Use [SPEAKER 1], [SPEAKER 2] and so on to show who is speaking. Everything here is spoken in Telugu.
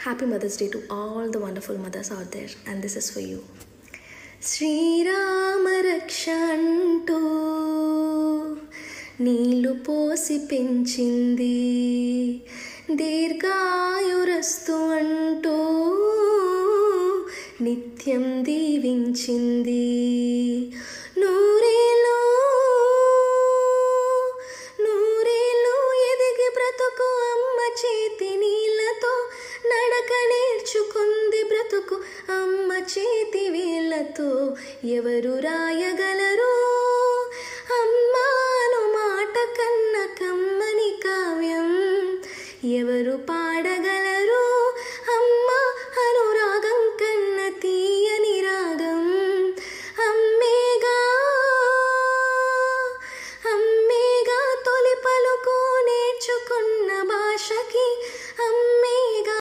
[SPEAKER 1] Happy mother's day to all the wonderful mothers out there, and this is for you. Srirama రక్ష అంటూ నీళ్ళు పోసి పెంచింది, దీర్ఘాయురస్తు అంటూ నిత్యం దీవించింది. నూరేళ్ళు నూరేళ్ళు ఎదిగి బ్రతుకు అమ్మ చేతి నీళ్ళతో, నడక నేర్చుకుంది బ్రతుకు అమ్మ చేతి వేళ్ళతో. ఎవరు రాయగల